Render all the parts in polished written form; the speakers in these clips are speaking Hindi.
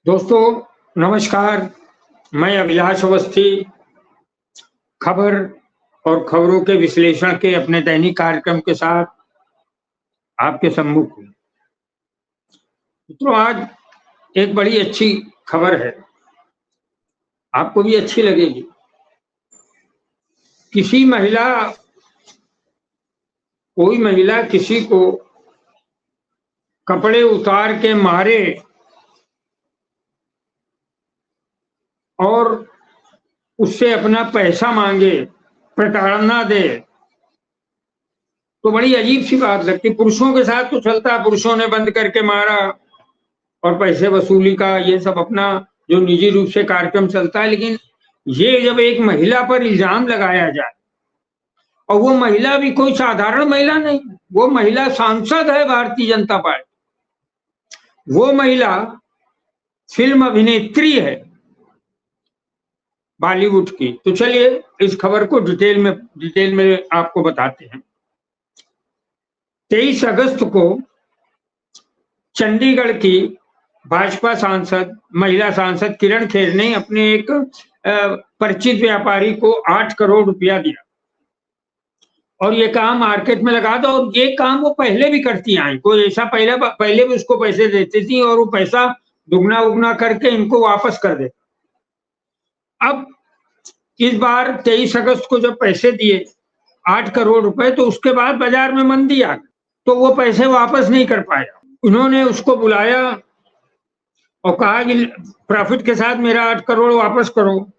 दोस्तों नमस्कार। मैं अभिलाष अवस्थी खबर और खबरों के विश्लेषण के अपने दैनिक कार्यक्रम के साथ आपके सम्मुख हूँ। मित्रों, आज एक बड़ी अच्छी खबर है, आपको भी अच्छी लगेगी। कोई महिला किसी को कपड़े उतार के मारे और उससे अपना पैसा मांगे, प्रताड़ना दे, तो बड़ी अजीब सी बात लगती। पुरुषों के साथ तो चलता, पुरुषों ने बंद करके मारा और पैसे वसूली का ये सब अपना जो निजी रूप से कार्यक्रम चलता है, लेकिन ये जब एक महिला पर इल्जाम लगाया जाए, और वो महिला भी कोई साधारण महिला नहीं, वो महिला सांसद है भारतीय जनता पार्टी, वो महिला फिल्म अभिनेत्री है बॉलीवुड की। तो चलिए इस खबर को डिटेल में आपको बताते हैं। 23 अगस्त को चंडीगढ़ की भाजपा सांसद, महिला सांसद किरण खेर ने अपने एक परिचित व्यापारी को 8 करोड़ रुपया दिया और ये काम मार्केट में लगा दो। और ये काम वो पहले भी करती आई, कोई ऐसा पहले भी उसको पैसे देती थी और वो पैसा दुगना उगना करके इनको वापस कर देता। अब इस बार 23 अगस्त को जब पैसे दिए 8 करोड़ रुपए, तो उसके बाद बाजार में मंदी आ गई, तो वो पैसे वापस नहीं कर पाया। उन्होंने उसको बुलाया और कहा कि प्रॉफिट के साथ मेरा 8 करोड़ वापस करो।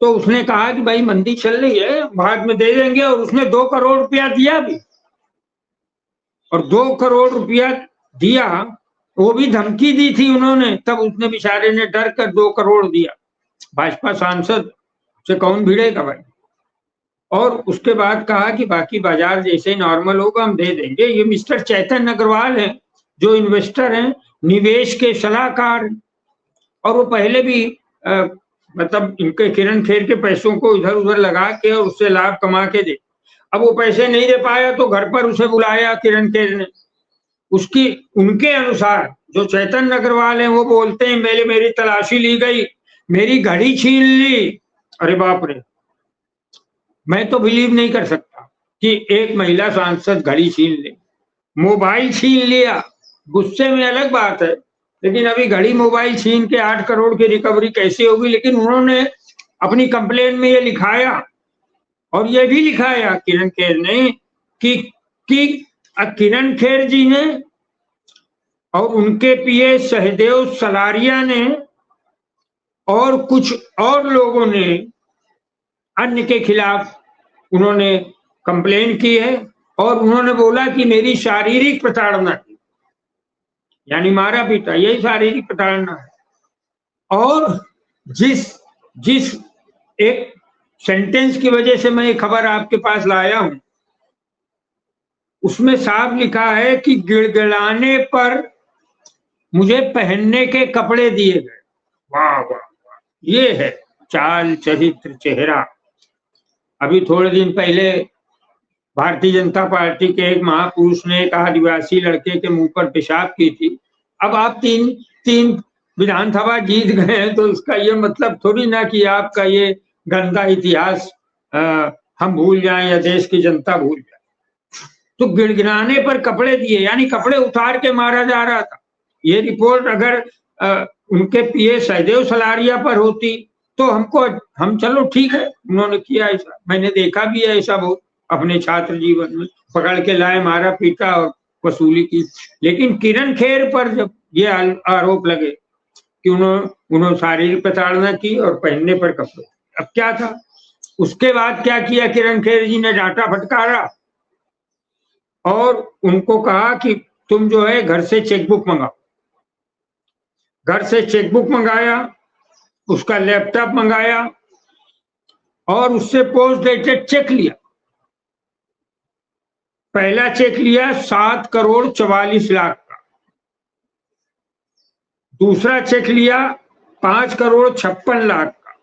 तो उसने कहा कि भाई मंदी चल रही है, बाद में दे देंगे। और उसने 2 करोड़ रुपया दिया भी, और 2 करोड़ रुपया दिया, वो भी धमकी दी थी उन्होंने, तब उसने बेचारे ने डर कर 2 करोड़ दिया। भाजपा सांसद से कौन भिड़ेगा भाई। और उसके बाद कहा कि बाकी बाजार जैसे नॉर्मल होगा हम दे देंगे। ये मिस्टर चैतन्य अग्रवाल है, जो इन्वेस्टर हैं, निवेश के सलाहकार, और वो पहले भी मतलब इनके किरण खेर के पैसों को इधर उधर लगा के और उससे लाभ कमा के दे। अब वो पैसे नहीं दे पाया तो घर पर उसे बुलाया किरण खेर ने। उनके अनुसार जो चैतन्य अग्रवाल है वो बोलते हैं, मेरी तलाशी ली गई, मेरी घड़ी छीन ली। अरे बाप रे, मैं तो बिलीव नहीं कर सकता कि एक महिला सांसद घड़ी छीन ले, मोबाइल छीन लिया। गुस्से में अलग बात है, लेकिन अभी घड़ी मोबाइल छीन के 8 करोड़ की रिकवरी कैसे होगी। लेकिन उन्होंने अपनी कंप्लेन में ये लिखाया, और ये भी लिखाया किरण खेर ने कि किरण खेर जी ने और उनके पीए सहदेव सलारिया ने और कुछ और लोगों ने अन्य के खिलाफ उन्होंने कंप्लेन की है। और उन्होंने बोला कि मेरी शारीरिक प्रताड़ना की, यानी मारा पीटा, यही शारीरिक प्रताड़ना है। और जिस एक सेंटेंस की वजह से मैं ये खबर आपके पास लाया हूं, उसमें साफ लिखा है कि गिड़गिड़ाने पर मुझे पहनने के कपड़े दिए गए। वाह वाह वाह, ये है चाल चरित्र चेहरा। अभी थोड़े दिन पहले भारतीय जनता पार्टी के एक महापुरुष ने एक आदिवासी लड़के के मुंह पर पेशाब की थी। अब आप तीन विधानसभा जीत गए हैं, तो इसका ये मतलब थोड़ी ना कि आपका ये गंदा इतिहास हम भूल जाएं या देश की जनता भूल जाए। तो गिड़गिड़ाने पर कपड़े दिए, यानी कपड़े उतार के मारा जा रहा था। ये रिपोर्ट अगर उनके पीए सहदेव सलारिया पर होती तो हम चलो ठीक है, उन्होंने किया ऐसा, मैंने देखा भी है ऐसा बहुत अपने छात्र जीवन में, पकड़ के लाए, मारा पीटा और वसूली की। लेकिन किरण खेर पर जब ये आरोप लगे कि उन्होंने शारीरिक प्रताड़ना की और पहनने पर कपड़े, अब क्या था। उसके बाद क्या किया किरण खेर जी ने, डांटा फटकारा और उनको कहा कि तुम जो है घर से चेकबुक मंगाओ। घर से चेकबुक मंगाया, उसका लैपटॉप मंगाया और उससे पोस्ट डेटेड चेक लिया। पहला चेक लिया 7 करोड़ 44 लाख का, दूसरा चेक लिया 5 करोड़ 56 लाख का,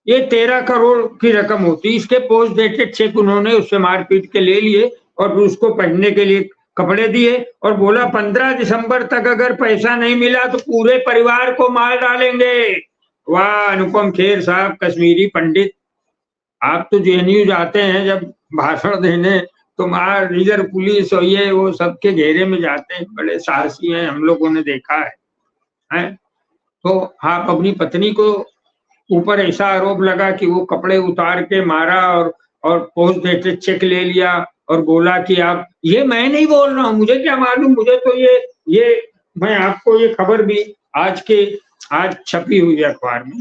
ये 13 करोड़ की रकम होती। इसके पोस्ट डेटेड चेक उन्होंने उससे मारपीट के ले लिए और उसको पहनने के लिए कपड़े दिए और बोला 15 दिसंबर तक अगर पैसा नहीं मिला तो पूरे परिवार को मार डालेंगे। वाह अनुपम खेर साहब, कश्मीरी पंडित, आप तो जेएनयू जाते हैं जब भाषण देने तो वहां रिजर्व पुलिस और ये वो सबके घेरे में जाते हैं, बड़े साहसी हैं, हम लोगों ने देखा है? तो आप अपनी पत्नी को ऊपर ऐसा आरोप लगा कि वो कपड़े उतार के मारा और पोस्ट देते चेक ले लिया और बोला कि आप, ये मैं नहीं बोल रहा हूँ, मुझे क्या मालूम, मुझे तो ये मैं आपको ये खबर भी आज छपी हुई है अखबार में,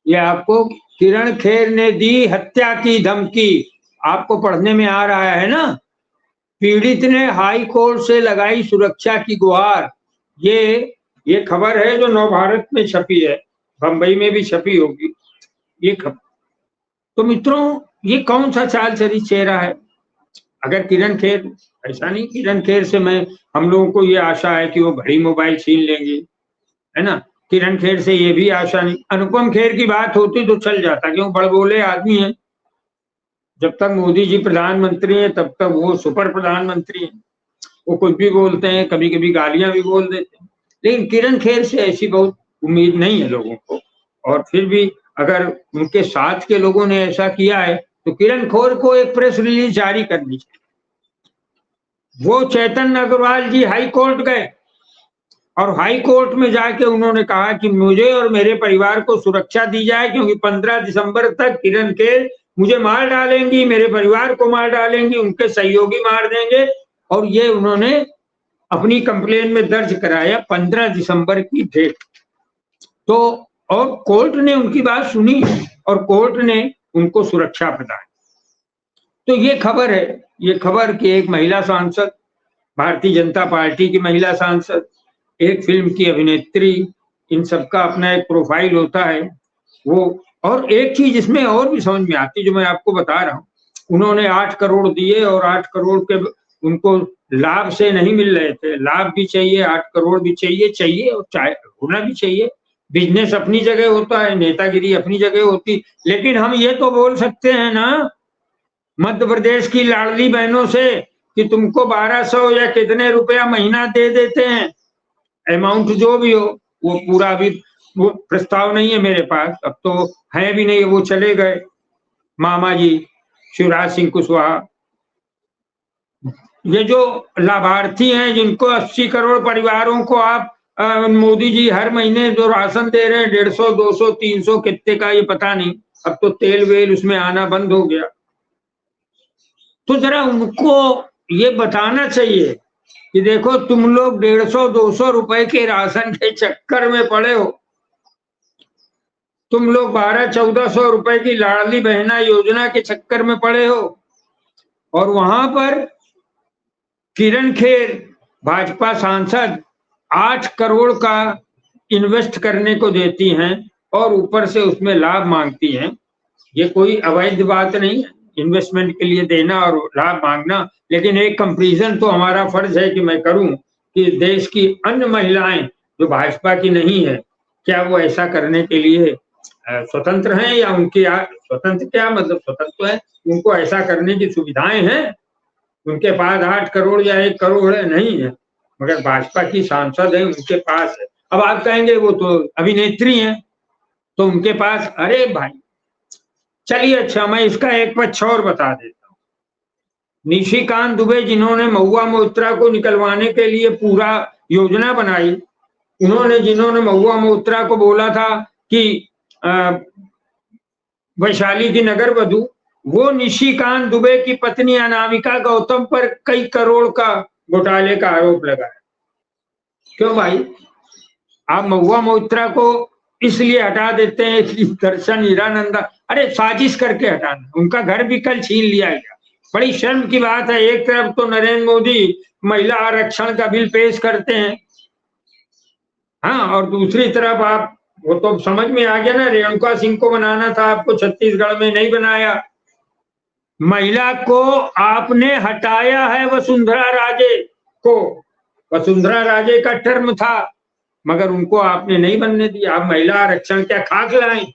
ये आपको किरण खेर ने दी हत्या की धमकी, आपको पढ़ने में आ रहा है ना। पीड़ित ने हाई कोर्ट से लगाई सुरक्षा की गुहार, ये खबर है जो नवभारत में छपी है, बंबई में भी छपी होगी ये खबर। तो मित्रों, ये कौन सा चाल चली चेहरा है? अगर किरण खेर, ऐसा नहीं किरण खेर से हम लोगों को ये आशा है कि वो घड़ी मोबाइल छीन लेंगे, है ना, किरण खेर से ये भी आशा नहीं। अनुपम खेर की बात होती तो चल जाता, क्यों, बड़बोले आदमी है, जब तक मोदी जी प्रधानमंत्री हैं तब तक वो सुपर प्रधानमंत्री हैं, वो कुछ भी बोलते हैं, कभी कभी गालियां भी बोल देते हैं, लेकिन किरण खेर से ऐसी बहुत उम्मीद नहीं है लोगों को। और फिर भी अगर उनके साथ के लोगों ने ऐसा किया है तो किरण खेर को एक प्रेस रिलीज जारी करनी चाहिए। वो चैतन्य अग्रवाल जी हाई कोर्ट गए और हाई कोर्ट में जाके उन्होंने कहा कि मुझे और मेरे परिवार को सुरक्षा दी जाए, क्योंकि 15 दिसंबर तक किरण खेर मुझे मार डालेंगी, मेरे परिवार को मार डालेंगी, उनके सहयोगी मार देंगे। और ये उन्होंने अपनी कंप्लेन में दर्ज कराया 15 दिसंबर की डेट। तो और कोर्ट ने उनकी बात सुनी और कोर्ट ने उनको सुरक्षा प्रदान। तो ये खबर है, ये खबर कि एक महिला सांसद, भारतीय जनता पार्टी की महिला सांसद, एक फिल्म की अभिनेत्री, इन सबका अपना एक प्रोफाइल होता है वो। और एक चीज इसमें और भी समझ में आती, जो मैं आपको बता रहा हूँ, उन्होंने 8 करोड़ दिए और 8 करोड़ के उनको लाभ से नहीं मिल रहे थे, लाभ भी चाहिए, 8 करोड़ भी चाहिए और होना भी चाहिए। बिजनेस अपनी जगह होता है, नेतागिरी अपनी जगह होती, लेकिन हम ये तो बोल सकते हैं ना मध्य प्रदेश की लाडली बहनों से कि तुमको 1200 या कितने रुपया महीना दे देते हैं, अमाउंट जो भी हो, वो पूरा भी वो प्रस्ताव नहीं है मेरे पास, अब तो है भी नहीं, वो चले गए मामा जी शिवराज सिंह कुशवाहा। ये जो लाभार्थी हैं जिनको 80 करोड़ परिवारों को आप मोदी जी हर महीने जो राशन दे रहे हैं 150, 200, 300 कितने का ये पता नहीं, अब तो तेल वेल उसमें आना बंद हो गया। तो जरा उनको ये बताना चाहिए कि देखो तुम लोग 150, 200 रुपए के राशन के चक्कर में पड़े हो, तुम लोग 1200-1400 रुपए की लाडली बहना योजना के चक्कर में पड़े हो, और वहां पर किरण खेर भाजपा सांसद 8 करोड़ का इन्वेस्ट करने को देती हैं और ऊपर से उसमें लाभ मांगती हैं। ये कोई अवैध बात नहीं है इन्वेस्टमेंट के लिए देना और लाभ मांगना, लेकिन एक कंपैरिजन तो हमारा फर्ज है कि मैं करूं कि देश की अन्य महिलाएं जो भाजपा की नहीं है, क्या वो ऐसा करने के लिए स्वतंत्र हैं, या उनकी स्वतंत्र क्या मतलब, स्वतंत्र है, उनको ऐसा करने की सुविधाएं हैं, उनके पास 8 करोड़ या 1 करोड़ है, नहीं है, मगर भाजपा की सांसद है, उनके पास है। अब आप कहेंगे वो तो अभिनेत्री हैं तो उनके पास, अरे भाई चलिए, अच्छा मैं इसका एक पक्ष और बता देता हूँ। निशिकांत दुबे जिन्होंने महुआ मोइत्रा को निकलवाने के लिए पूरा योजना बनाई, जिन्होंने महुआ मोइत्रा को बोला था कि वैशाली की नगर वधु, वो निशिकांत दुबे की पत्नी अनामिका गौतम पर कई करोड़ का घोटाले का आरोप लगा है। क्यों भाई, आप महुआ मोइत्रा को इसलिए हटा देते हैं कि दर्शन हीरानंदा, अरे साजिश करके हटाना, उनका घर भी कल छीन लिया गया। बड़ी शर्म की बात है, एक तरफ तो नरेंद्र मोदी महिला आरक्षण का बिल पेश करते हैं, हाँ, और दूसरी तरफ आप, वो तो समझ में आ गया ना, रेणुका सिंह को बनाना था आपको, छत्तीसगढ़ में नहीं बनाया। महिला को आपने हटाया है वसुंधरा राजे को, वसुंधरा राजे का टर्म था, मगर उनको आपने नहीं बनने दिया। आप महिला आरक्षण क्या खाक लाएं,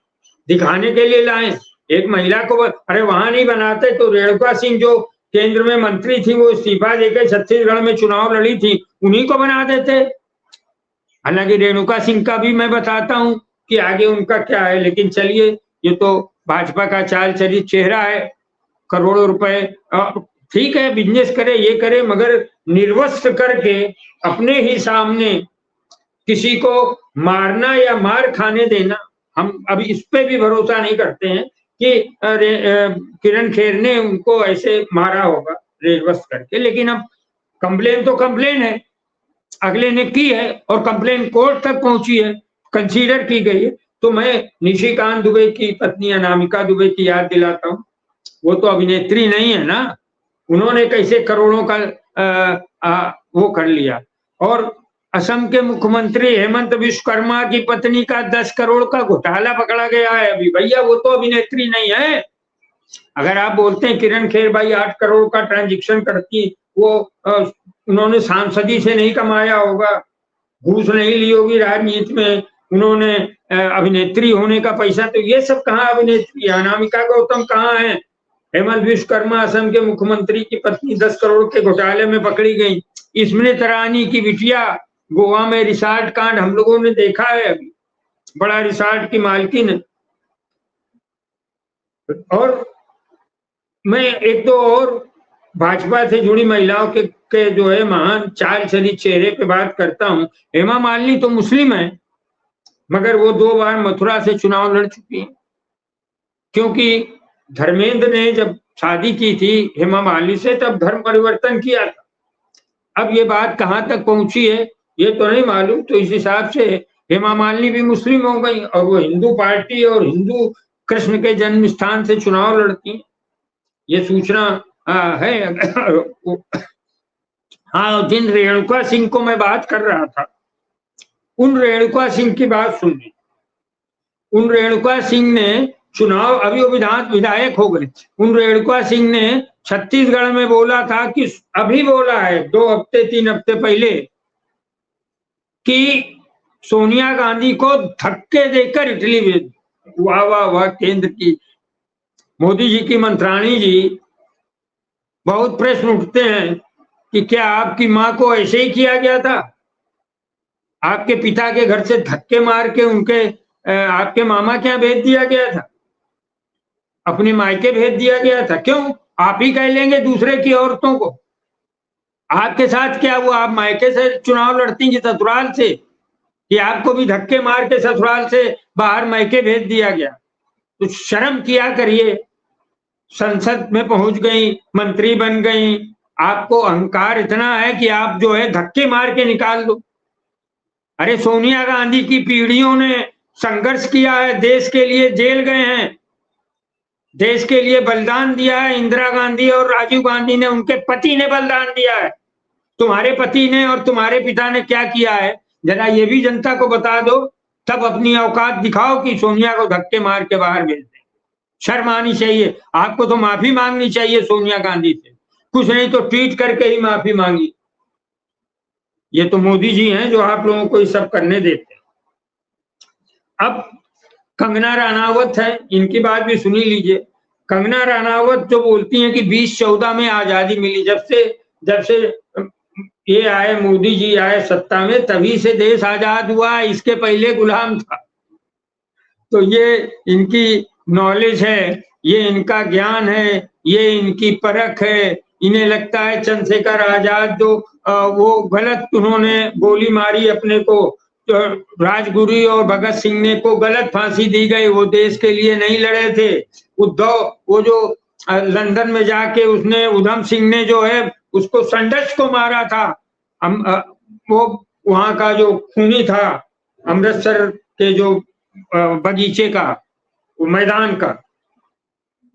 दिखाने के लिए लाएं एक महिला को, अरे वहां नहीं बनाते तो रेणुका सिंह जो केंद्र में मंत्री थी, वो इस्तीफा देकर छत्तीसगढ़ में चुनाव लड़ी थी, उन्हीं को बना देते। हालांकि रेणुका सिंह का भी मैं बताता हूं कि आगे उनका क्या है, लेकिन चलिए, ये तो भाजपा का चाल चलित चेहरा है। करोड़ों रुपए, ठीक है, बिजनेस करे, ये करे, मगर निर्वस्त्र करके अपने ही सामने किसी को मारना या मार खाने देना, हम अभी इस पे भी भरोसा नहीं करते हैं कि किरण खेर ने उनको ऐसे मारा होगा निर्वस्त्र करके। लेकिन अब कंप्लेन तो कंप्लेन है, अगले ने की है और कंप्लेन कोर्ट तक पहुंची है, कंसीडर की गई है। तो मैं निशिकांत दुबे की पत्नी अनामिका दुबे की याद दिलाता हूँ, वो तो अभिनेत्री नहीं है ना, उन्होंने कैसे करोड़ों का वो कर लिया। और असम के मुख्यमंत्री हेमंत विश्वकर्मा की पत्नी का 10 करोड़ का घोटाला पकड़ा गया है अभी। भैया वो तो अभिनेत्री नहीं है। अगर आप बोलते हैं किरण खेर भाई 8 करोड़ का ट्रांजेक्शन करती, वो उन्होंने सांसदी से नहीं कमाया होगा, घूस नहीं ली होगी राजनीति में, उन्होंने अभिनेत्री होने का पैसा, तो ये सब कहाँ अभिनेत्री? अनामिका गौतम कहाँ है? हेमंत विश्वकर्मा असम के मुख्यमंत्री की पत्नी 10 करोड़ के घोटाले में पकड़ी गई। स्मृति ईरानी की बिटिया गोवा में रिसॉर्ट कांड हम लोगों ने देखा है, अभी बड़ा रिसॉर्ट की मालकिन है। और मैं एक दो और भाजपा से जुड़ी महिलाओं के जो है महान चाल चलित चेहरे पे बात करता हूं। हेमा मालिनी तो मुस्लिम है, मगर वो 2 बार मथुरा से चुनाव लड़ चुकी है, क्योंकि धर्मेंद्र ने जब शादी की थी हेमा मालिनी से, तब धर्म परिवर्तन किया था। अब ये बात कहाँ तक पहुंची है ये तो नहीं मालूम। तो इस हिसाब से हेमा मालिनी भी मुस्लिम हो गई और वो हिंदू पार्टी और हिंदू कृष्ण के जन्म स्थान से चुनाव लड़ती, ये सूचना है। हाँ, जिन रेणुका सिंह को मैं बात कर रहा था, उन रेणुका सिंह की बात सुनिए। उन रेणुका सिंह ने चुनाव, अभी वो विधायक हो गए, उन रेणुका सिंह ने छत्तीसगढ़ में बोला था कि, अभी बोला है 2 हफ्ते 3 हफ्ते पहले, कि सोनिया गांधी को धक्के देकर इटली भेज। वाह वाह वाह, केंद्र की मोदी जी की मंत्राणी जी, बहुत प्रश्न उठते हैं कि क्या आपकी मां को ऐसे ही किया गया था? आपके पिता के घर से धक्के मार के उनके आपके मामा क्या भेज दिया गया था? अपने मायके भेज दिया गया था? क्यों? आप ही कह लेंगे दूसरे की औरतों को। आपके साथ क्या हुआ? आप मायके से चुनाव लड़ती कि ससुराल से? कि आपको भी धक्के मार के ससुराल से बाहर मायके भेज दिया गया? तो शर्म किया करिए। संसद में पहुंच गई, मंत्री बन गई, आपको अहंकार इतना है कि आप जो है धक्के मार के निकाल दो। अरे सोनिया गांधी की पीढ़ियों ने संघर्ष किया है, देश के लिए जेल गए हैं, देश के लिए बलिदान दिया है। इंदिरा गांधी और राजीव गांधी ने, उनके पति ने बलिदान दिया है। तुम्हारे पति ने और तुम्हारे पिता ने क्या किया है, जरा ये भी जनता को बता दो, तब अपनी औकात दिखाओ कि सोनिया को धक्के मार के बाहर भेज दे। शर्म आनी चाहिए आपको, तो माफी मांगनी चाहिए सोनिया गांधी से, कुछ नहीं तो ट्वीट करके ही माफी मांगी। ये तो मोदी जी हैं जो आप लोगों को ये सब करने देते हैं। अब कंगना रनावत है, इनकी बात भी सुनी लीजिए। कंगना रनावत जो बोलती हैं कि 2014 में आजादी मिली, जब से ये आए, मोदी जी आए सत्ता में, तभी से देश आजाद हुआ, इसके पहले गुलाम था। तो ये इनकी नॉलेज है, ये इनका ज्ञान है, ये इनकी परख है। इन्हें लगता है चंद्रशेखर आजाद जो वो गलत, उन्होंने गोली मारी अपने को, तो राजगुरु और भगत सिंह ने को गलत फांसी दी गई, वो देश के लिए नहीं लड़े थे। उद्धव, वो जो लंदन में जाके उसने, उधम सिंह ने जो है उसको संडस को मारा था, वो वहां का जो खूनी था, अमृतसर के जो बगीचे का, मैदान का,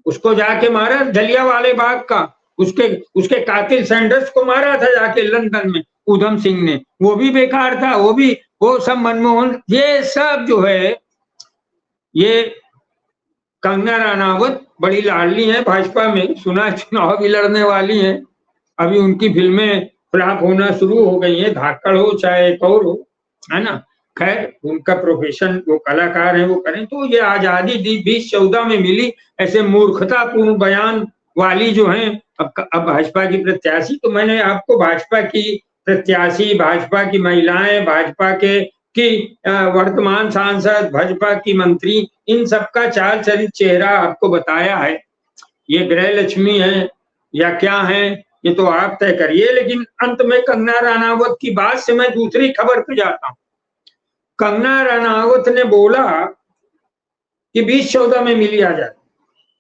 उसको जाके मारा, जलियांवाला बाग का, उसके कातिल सैंडर्स को मारा था जाके लंदन में उधम सिंह ने, वो भी बेकार था, वो सब मनमोहन, ये सब जो है, ये कंगना रनावत बड़ी लाडली है भाजपा में, सुना चुनाव भी लड़ने वाली हैं। अभी उनकी फिल्में फ्लॉप होना शुरू हो गई है, धाकड़ हो चाहे एक और हो, है ना। खैर, उनका प्रोफेशन, वो कलाकार है, वो करें। तो ये आजादी 2014 में मिली, ऐसे मूर्खतापूर्ण बयान वाली जो हैं अब भाजपा की प्रत्याशी, तो मैंने आपको भाजपा की प्रत्याशी, भाजपा की महिलाएं, भाजपा के की वर्तमान सांसद, भाजपा की मंत्री, इन सबका चाल चरित चेहरा आपको बताया है। ये गृह लक्ष्मी है या क्या है ये तो आप तय करिए। लेकिन अंत में कंगना रनावत की बात से मैं दूसरी खबर पे जाता हूं। कंगना रनावत ने बोला कि 2014 में मिली आजादी,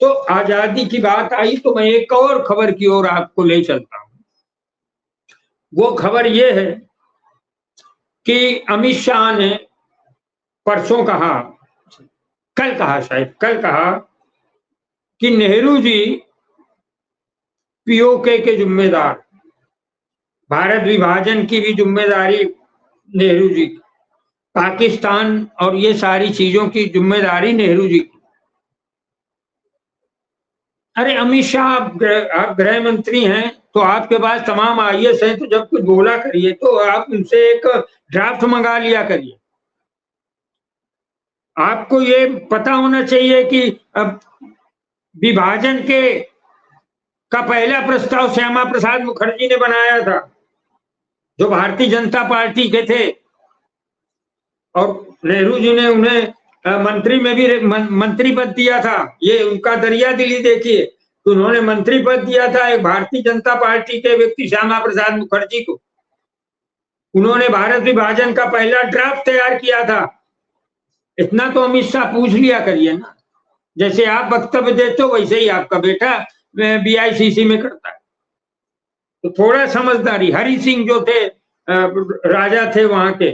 तो आजादी की बात आई तो मैं एक और खबर की ओर आपको ले चलता हूं। वो खबर ये है कि अमित शाह ने परसों कहा, कल कहा कि नेहरू जी पीओके के जिम्मेदार, भारत विभाजन की भी जिम्मेदारी नेहरू जी, पाकिस्तान और ये सारी चीजों की जिम्मेदारी नेहरू जी। अरे अमित शाह, आप गृह मंत्री हैं तो आपके पास तमाम आईएएस हैं, तो जब कुछ बोला करिए तो आप उनसे एक ड्राफ्ट मंगा लिया करिए। आपको ये पता होना चाहिए कि अब विभाजन का पहला प्रस्ताव श्यामा प्रसाद मुखर्जी ने बनाया था, जो भारतीय जनता पार्टी के थे, और नेहरू जी ने उन्हें मंत्री में भी मंत्री पद दिया था। ये उनका दरिया दिली देखिए, तो उन्होंने मंत्री पद दिया था एक भारतीय जनता पार्टी के व्यक्ति श्यामा प्रसाद मुखर्जी को। उन्होंने भारत विभाजन का पहला ड्राफ्ट तैयार किया था। इतना तो अमित शाह पूछ लिया करिए ना, जैसे आप वक्तव्य देते हो वैसे ही आपका बेटा बीआईसीसी में करता है। तो थोड़ा समझदारी। हरि सिंह जो थे राजा थे वहां के,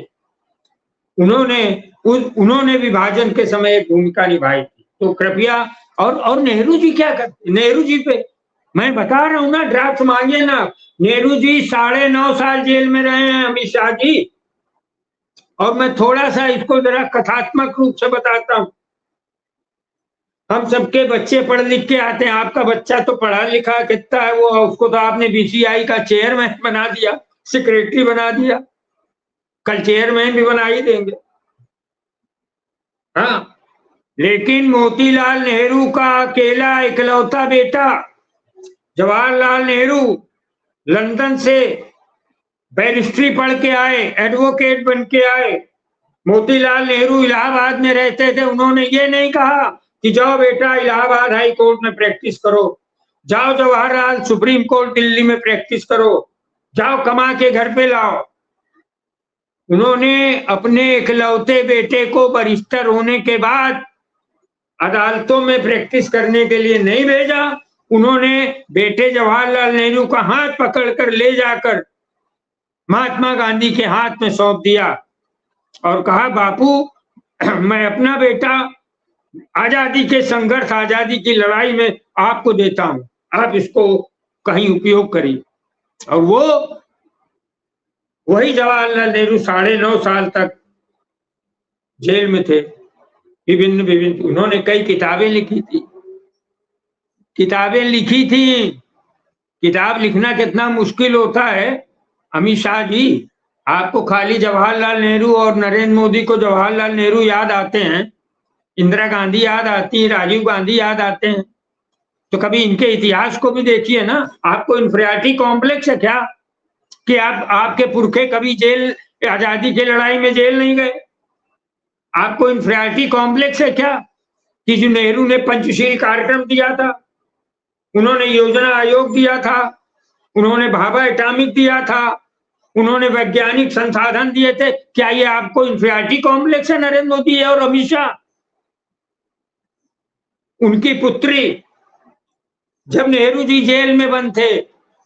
उन्होंने विभाजन के समय एक भूमिका निभाई थी। तो कृपया, और नेहरू जी क्या करते, नेहरू जी पे मैं बता रहा हूं ना, ड्राफ्ट मांगिए ना। नेहरू जी 9.5 साल जेल में रहे हैं अमित शाह जी। और मैं थोड़ा सा इसको जरा कथात्मक रूप से बताता हूं। हम सबके बच्चे पढ़ लिख के आते हैं, आपका बच्चा तो पढ़ा लिखा कितना है, वो उसको तो आपने बीसीआई का चेयरमैन बना दिया, सेक्रेटरी बना दिया, कल चेयरमैन भी बना ही देंगे। हाँ, लेकिन मोतीलाल नेहरू का अकेला इकलौता बेटा जवाहरलाल नेहरू लंदन से बैरिस्ट्री पढ़ के आए, एडवोकेट बन के आए। मोतीलाल नेहरू इलाहाबाद में रहते थे। उन्होंने ये नहीं कहा कि जाओ बेटा इलाहाबाद हाई कोर्ट में प्रैक्टिस करो, जाओ जवाहरलाल सुप्रीम कोर्ट दिल्ली में प्रैक्टिस करो, जाओ कमा के घर पे लाओ। उन्होंने अपने इकलौते बेटे को बैरिस्टर होने के बाद अदालतों में प्रैक्टिस करने के लिए नहीं भेजा। उन्होंने बेटे जवाहरलाल नेहरू का हाथ पकड़कर ले जाकर महात्मा गांधी के हाथ में सौंप दिया और कहा, बापू मैं अपना बेटा आजादी के संघर्ष, आजादी की लड़ाई में आपको देता हूं, आप इसको कहीं उपयोग करिए। और वही जवाहरलाल नेहरू 9.5 साल तक जेल में थे। विभिन्न उन्होंने कई किताबें लिखी थी। किताब लिखना कितना मुश्किल होता है अमित शाह जी। आपको खाली जवाहरलाल नेहरू और नरेंद्र मोदी को जवाहरलाल नेहरू याद आते हैं, इंदिरा गांधी याद आती है, राजीव गांधी याद आते हैं, तो कभी इनके इतिहास को भी देखिए ना। आपको इंफीरियरिटी कॉम्प्लेक्स है क्या कि आपके पुरखे कभी जेल, आजादी की लड़ाई में जेल नहीं गए? आपको इंफीरियरिटी कॉम्प्लेक्स है क्या कि जो नेहरू ने पंचशील कार्यक्रम दिया था, उन्होंने योजना आयोग दिया था, उन्होंने भाभा एटॉमिक दिया था, उन्होंने वैज्ञानिक संसाधन दिए थे? क्या ये आपको इंफीरियरिटी कॉम्प्लेक्स है नरेंद्र मोदी और अमित शाह? उनकी पुत्री, जब नेहरू जी जेल में बंद थे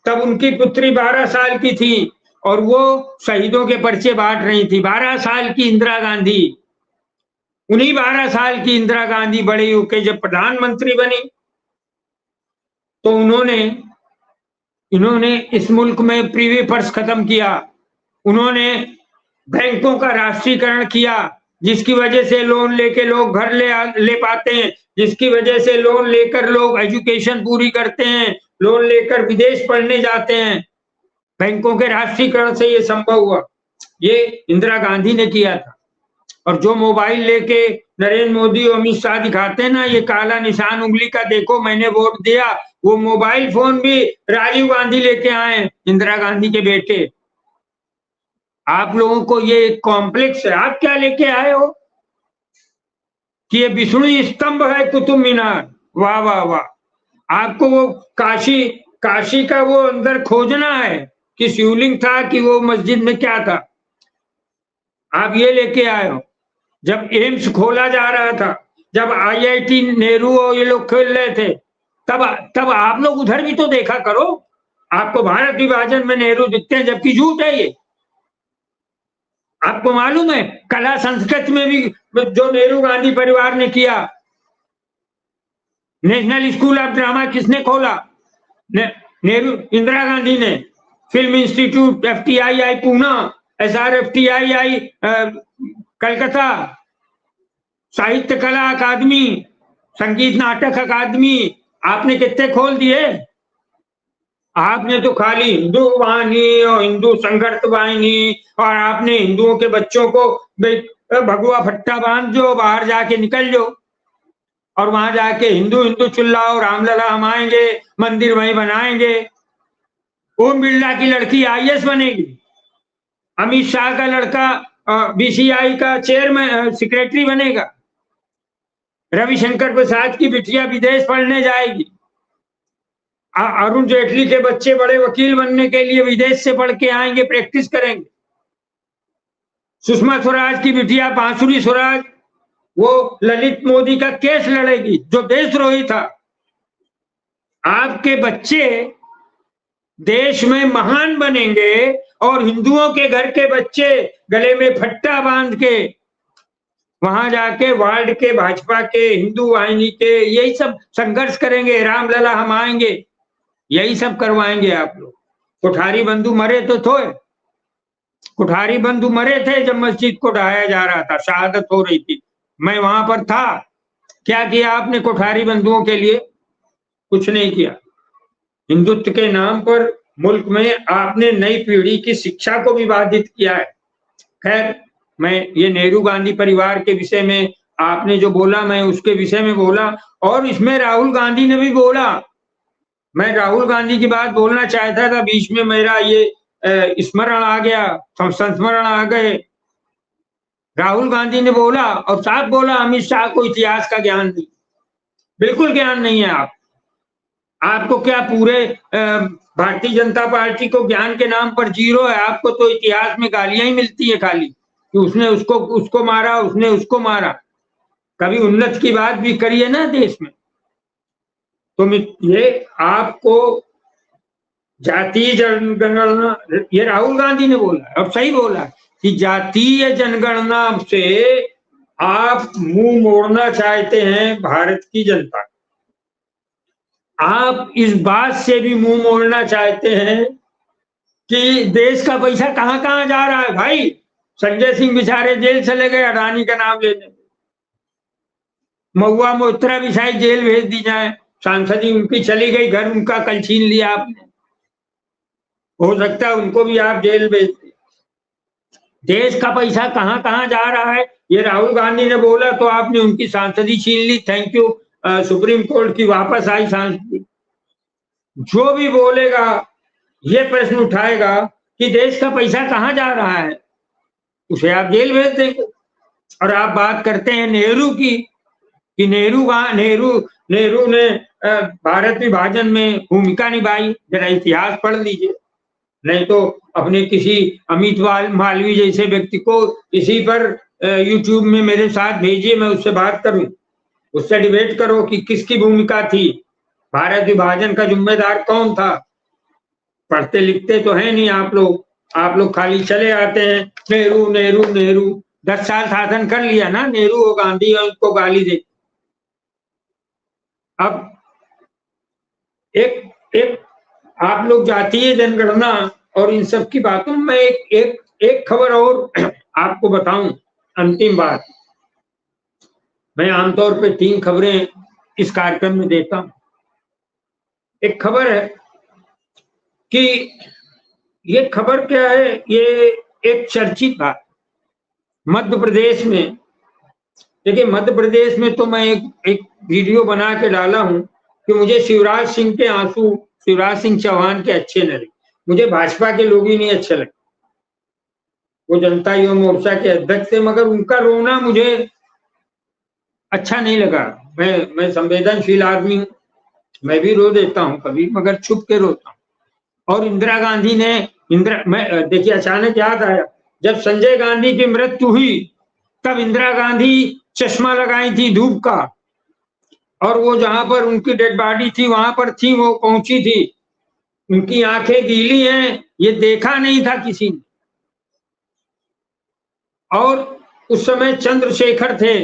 तब उनकी पुत्री 12 साल की थी और वो शहीदों के पर्चे बांट रही थी। 12 साल की इंदिरा गांधी, उन्हीं 12 साल की इंदिरा गांधी बड़ी होकर जब प्रधानमंत्री बनी तो इन्होंने इस मुल्क में प्रीवी पर्स खत्म किया, उन्होंने बैंकों का राष्ट्रीयकरण किया, जिसकी वजह से लोन लेके लोग घर ले पाते हैं, जिसकी वजह से लोन लेकर लोग एजुकेशन पूरी करते हैं, लोन लेकर विदेश पढ़ने जाते हैं। बैंकों के राष्ट्रीयकरण से ये संभव हुआ, ये इंदिरा गांधी ने किया था। और जो मोबाइल लेके नरेंद्र मोदी और अमित शाह दिखाते हैं ना, ये काला निशान उंगली का, देखो मैंने वोट दिया, वो मोबाइल फोन भी राजीव गांधी लेके आए, इंदिरा गांधी के बेटे। आप लोगों को ये एक कॉम्प्लेक्स है। आप क्या लेके आए हो कि ये विष्णु स्तंभ है कुतुब मीनार? वाह वाह वाह। आपको वो काशी का वो अंदर खोजना है कि शिवलिंग था कि वो मस्जिद में क्या था। आप ये लेके आए हो। जब एम्स खोला जा रहा था, जब आईआईटी नेहरू और ये लोग खेल रहे थे, तब आप लोग उधर भी तो देखा करो। आपको भारत विभाजन में नेहरू दिखते हैं, जबकि झूठ है ये। आपको मालूम है कला संस्कृति में भी जो नेहरू गांधी परिवार ने किया, नेशनल स्कूल ऑफ ड्रामा किसने खोला? नेहरू, इंदिरा गांधी ने। Film institute, FTI Poona, SRFTI Calcutta, साहित्य कला अकादमी, संगीत नाटक अकादमी, आपने कितने खोल दिए? आपने तो खाली हिंदू वाहिनी और हिंदू संघर्ष वाहिनी, और आपने हिंदुओं के बच्चों को भगवा फट्टा बांध दो, बाहर जाके निकल जाओ, और वहां जाके हिंदू हिंदू चिल्लाओ, रामलला हम आएंगे, मंदिर वहीं बनाएंगे। ओम बिरला की लड़की IAS बनेगी, अमित शाह का लड़का BCI का चेयरमैन सेक्रेटरी बनेगा, रविशंकर प्रसाद की बिटिया विदेश पढ़ने जाएगी, अरुण जेटली के बच्चे बड़े वकील बनने के लिए विदेश से पढ़ के आएंगे, प्रैक्टिस करेंगे। सुषमा स्वराज की बिटिया बांसुरी स्वराज वो ललित मोदी का केस लड़ेगी, जो देशद्रोही था। आपके बच्चे देश में महान बनेंगे, और हिंदुओं के घर के बच्चे गले में फट्टा बांध के वहां जाके वार्ड के, भाजपा के, हिंदू वाहिनी के, यही सब संघर्ष करेंगे, रामलला हम आएंगे, यही सब करवाएंगे आप लोग। कोठारी बंधु मरे तो थे, कोठारी बंधु मरे थे जब मस्जिद को ढहाया जा रहा था, शहादत हो रही थी, मैं वहां पर था। क्या किया आपने कोठारी बंधुओं के लिए? कुछ नहीं किया। हिंदुत्व के नाम पर मुल्क में आपने नई पीढ़ी की शिक्षा को भी बाधित किया है। खैर, मैं ये नेहरू गांधी परिवार के विषय में आपने जो बोला, मैं उसके विषय में बोला, और इसमें राहुल गांधी ने भी बोला। मैं राहुल गांधी की बात बोलना चाहता था, बीच में मेरा ये स्मरण आ गया, संस्मरण आ गए। राहुल गांधी ने बोला, और साफ बोला, अमित शाह को इतिहास का ज्ञान नहीं, बिल्कुल ज्ञान नहीं है। आपको क्या पूरे भारतीय जनता पार्टी को ज्ञान के नाम पर जीरो है? आपको तो इतिहास में गालियां ही मिलती है खाली कि उसने उसको मारा, उसने उसको मारा। कभी उन्नत की बात भी करिए ना देश में। तो ये आपको जातीय जनगणना, ये राहुल गांधी ने बोला और सही बोला कि जातीय जनगणना से आप मुंह मोड़ना चाहते हैं भारत की जनता। आप इस बात से भी मुंह मोड़ना चाहते हैं कि देश का पैसा कहां कहां जा रहा है। भाई, संजय सिंह बेचारे जेल चले गए अडानी का नाम लेने। महुआ मोत्रा भी शायद जेल भेज दी जाए, सांसद ही उनकी चली गई, घर उनका कल छीन लिया आपने, हो सकता है उनको भी आप जेल भेज दें। देश का पैसा कहां कहां जा रहा है ये राहुल गांधी ने बोला, तो आपने उनकी सांसदी छीन ली। थैंक यू, सुप्रीम कोर्ट की वापस आई सांसदी। जो भी बोलेगा, ये प्रश्न उठाएगा कि देश का पैसा कहां जा रहा है, उसे आप जेल भेज देंगे। और आप बात करते हैं नेहरू की, कि नेहरू ने भारत विभाजन में भूमिका निभाई। जरा इतिहास पढ़ लीजिए, नहीं तो अपने किसी अमित मालवीय जैसे व्यक्ति को इसी पर यूट्यूब में मेरे साथ भेजिए, मैं उससे बात करूं, उससे डिबेट करो कि किसकी भूमिका थी, भारत विभाजन का जिम्मेदार कौन था। पढ़ते लिखते तो है नहीं आप लोग खाली चले आते हैं नेहरू नेहरू नेहरू। 10 साल शासन कर लिया ना नेहरू और गांधी, और उनको गाली दे। अब एक आप लोग जातीय जनगणना और इन सब की बातों में एक खबर और आपको बताऊं, अंतिम बात। मैं आमतौर पे 3 खबरें इस कार्यक्रम में देता हूं। एक खबर है कि ये खबर क्या है, ये एक चर्चित बात मध्य प्रदेश में। देखिए, मध्य प्रदेश में तो मैं एक वीडियो बना के डाला हूं कि मुझे शिवराज सिंह के आंसू, शिवराज सिंह चौहान के अच्छे न लगे, मुझे भाजपा के लोग ही नहीं अच्छे लगे। वो जनता युवा मोर्चा के अध्यक्ष थे, मगर उनका रोना मुझे अच्छा नहीं लगा। मैं संवेदनशील आदमी हूँ, मैं भी रो देता हूँ कभी, मगर छुप के रोता हूँ। और इंदिरा गांधी ने मैं देखिए अचानक याद आया, जब संजय गांधी की मृत्यु हुई तब इंदिरा गांधी चश्मा लगाई थी धूप का, और वो जहां पर उनकी डेड बॉडी थी वहां पर थी, वो पहुंची थी। उनकी आंखें गीली हैं, ये देखा नहीं था किसी ने। और उस समय चंद्रशेखर थे,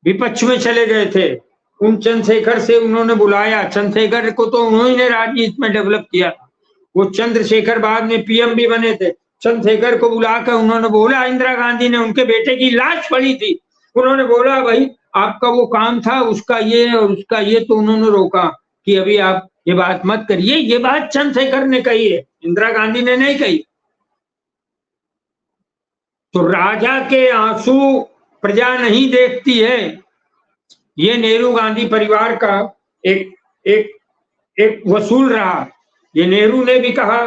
विपक्ष में चले गए थे। उन चंद्रशेखर से उन्होंने बुलाया, चंद्रशेखर को तो उन्होंने राजनीति में डेवलप किया था। वो चंद्रशेखर बाद में पीएम भी बने थे। चंद्रशेखर को बुलाकर उन्होंने बोला, इंदिरा गांधी ने उनके बेटे की लाश पड़ी थी, उन्होंने बोला भाई आपका वो काम था, उसका ये और उसका ये, तो उन्होंने रोका कि अभी आप ये बात मत करिए। ये बात चंद्रशेखर ने कही है, इंदिरा गांधी ने नहीं कही। तो राजा के आंसू प्रजा नहीं देखती है, ये नेहरू गांधी परिवार का एक एक एक वसूल रहा। ये नेहरू ने भी कहा,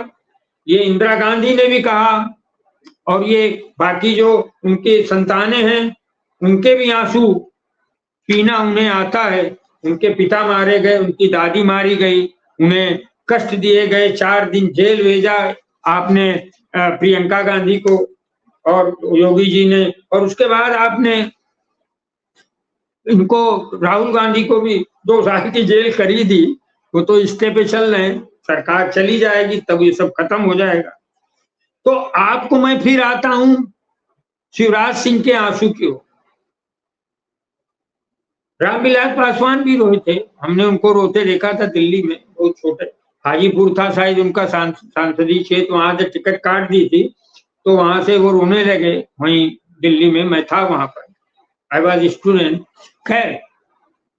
ये इंदिरा गांधी ने भी कहा, और ये बाकी जो उनके संतानें हैं उनके भी आंसू पीना उन्हें आता है। उनके पिता मारे गए, उनकी दादी मारी गई, उन्हें कष्ट दिए गए, 4 दिन जेल भेजा आपने प्रियंका गांधी को और योगी जी ने, और उसके बाद आपने इनको राहुल गांधी को भी 2 साल की जेल करी दी। वो तो इस्ते पे चल रहे हैं, सरकार चली जाएगी तब ये सब खत्म हो जाएगा। तो आपको मैं फिर आता हूं शिवराज सिंह के आंसू की ओर। रामविलास पासवान भी रोए थे, हमने उनको रोते देखा था दिल्ली में, बहुत छोटे, हाजीपुर था शायद उनका सांसदीय क्षेत्र, वहां से टिकट काट दी थी तो वहां से वो रोने लगे। वहीं दिल्ली में मैं था, वहां पर आई वॉज स्टूडेंट। खैर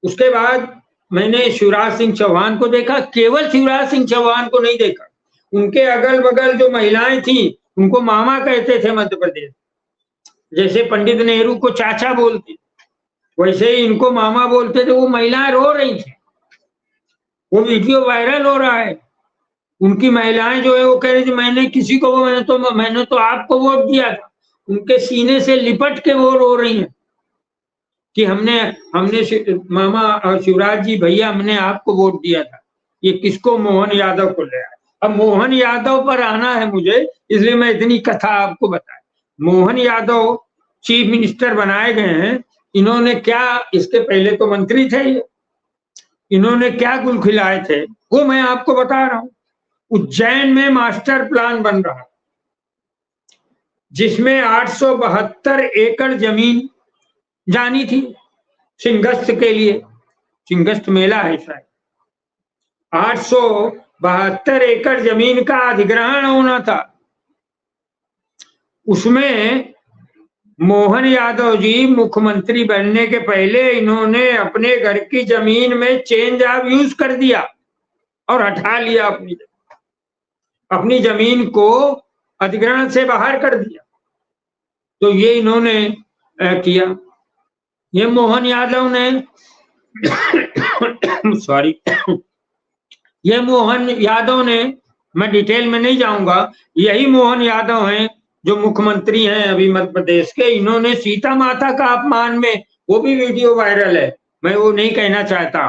उसके बाद मैंने शिवराज सिंह चौहान को देखा, केवल शिवराज सिंह चौहान को नहीं देखा, उनके अगल बगल जो महिलाएं थी उनको मामा कहते थे मध्य प्रदेश। जैसे पंडित नेहरू को चाचा बोलते वैसे ही इनको मामा बोलते थे। वो महिलाएं रो रही थी, वो वीडियो वायरल हो रहा है। उनकी महिलाएं जो है वो कह रही थी मैंने किसी को, मैंने तो आपको वोट दिया था। उनके सीने से लिपट के वो रो रही हैं कि हमने मामा और शिवराज जी भैया हमने आपको वोट दिया था। ये किसको? मोहन यादव को ले आए। अब मोहन यादव पर आना है मुझे, इसलिए मैं इतनी कथा आपको बताया। मोहन यादव चीफ मिनिस्टर बनाए गए हैं। इन्होंने क्या, इसके पहले तो मंत्री थे, इन्होंने क्या गुल खिलाए थे वो मैं आपको बता रहा हूं। उज्जैन में मास्टर प्लान बन रहा जिसमें 872 एकड़ जमीन जानी थी सिंहस्थ के लिए, सिंहस्थ मेला है शायद। 872 एकड़ जमीन का अधिग्रहण होना था। उसमें मोहन यादव जी मुख्यमंत्री बनने के पहले इन्होंने अपने घर की जमीन में चेंज ऑफ यूज कर दिया और हटा लिया, अपनी जमीन को अधिग्रहण से बाहर कर दिया। तो ये इन्होंने किया। ये मोहन यादव ने सॉरी ये मोहन यादव ने, मैं डिटेल में नहीं जाऊंगा, यही मोहन यादव हैं जो मुख्यमंत्री हैं अभी मध्य प्रदेश के। इन्होंने सीता माता का अपमान में, वो भी वीडियो वायरल है, मैं वो नहीं कहना चाहता,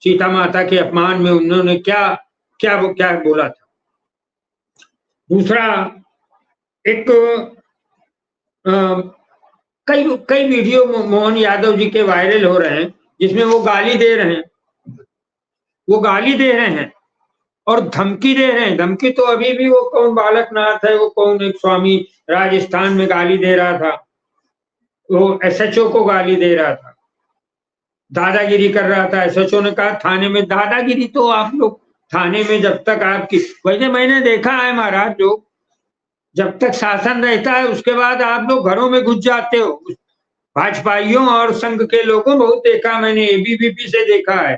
सीता माता के अपमान में उन्होंने क्या क्या वो क्या बोला था। दूसरा एक कई वीडियो मोहन यादव जी के वायरल हो रहे हैं जिसमें वो गाली दे रहे हैं, वो गाली दे रहे हैं और धमकी दे रहे हैं। धमकी तो अभी भी, वो कौन बालकनाथ है, वो कौन एक स्वामी राजस्थान में गाली दे रहा था, वो एसएचओ को गाली दे रहा था, दादागिरी कर रहा था। एसएचओ ने कहा थाने में दादागिरी, तो आप लोग थाने में जब तक आपकी, वैसे मैंने देखा है महाराज, जो जब तक शासन रहता है उसके बाद आप लोग घरों में घुस जाते हो। भाजपाइयों और संघ के लोगों बहुत देखा मैंने, एबीवीपी से देखा है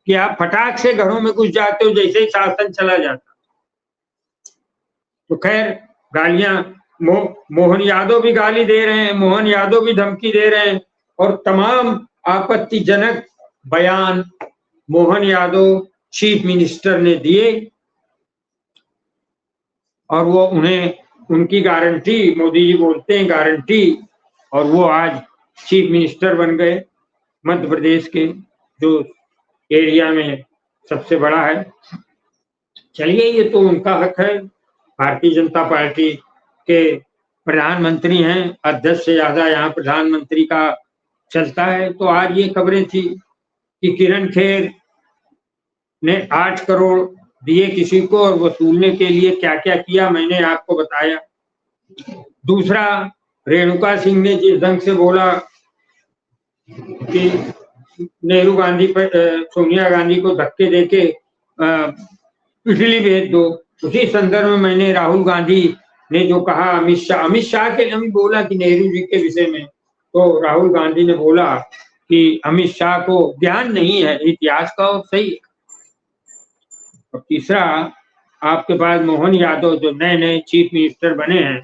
कि आप फटाक से घरों में घुस जाते हो जैसे ही शासन चला जाता। तो खैर गालियां, मोहन यादव भी गाली दे रहे हैं, मोहन यादव भी धमकी दे रहे हैं, और तमाम आपत्तिजनक बयान मोहन यादव चीफ मिनिस्टर ने दिए और वो उन्हें उनकी गारंटी, मोदी जी बोलते हैं गारंटी, और वो आज चीफ मिनिस्टर बन गए मध्य प्रदेश के, जो एरिया में सबसे बड़ा है। चलिए, ये तो उनका हक है। भारतीय जनता पार्टी के प्रधानमंत्री हैं, अध्यक्ष से ज्यादा यहाँ प्रधानमंत्री का चलता है। तो आज ये खबरें थी कि किरण खेर ने 8 करोड़ दिए किसी को, और वसूलने के लिए क्या क्या किया मैंने आपको बताया। दूसरा, रेणुका सिंह ने जिस ढंग से बोला कि नेहरू गांधी पर सोनिया गांधी को धक्के देके इटली भेज दो, उसी संदर्भ में मैंने राहुल गांधी ने जो कहा, अमित शाह के लिए बोला कि नेहरू जी के विषय में, तो राहुल गांधी ने बोला कि अमित शाह को ज्ञान नहीं है इतिहास का, और सही। और तीसरा, आपके पास मोहन यादव जो नए नए चीफ मिनिस्टर बने हैं,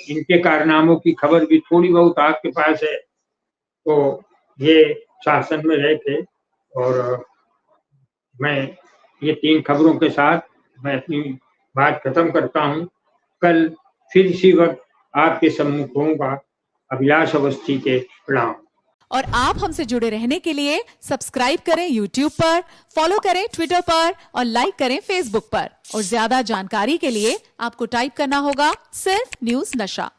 इनके कारनामों की खबर भी थोड़ी बहुत आपके पास है। तो ये शासन में रहे थे, और मैं ये 3 खबरों के साथ मैं अपनी बात खत्म करता हूँ। कल फिर इसी वक्त आपके सम्मुख होऊंगा। अभिलाष अवस्थी के प्रणाम। और आप हमसे जुड़े रहने के लिए सब्सक्राइब करें YouTube पर, फॉलो करें Twitter पर और लाइक करें Facebook पर। और ज्यादा जानकारी के लिए आपको टाइप करना होगा सिर्फ न्यूज नशा।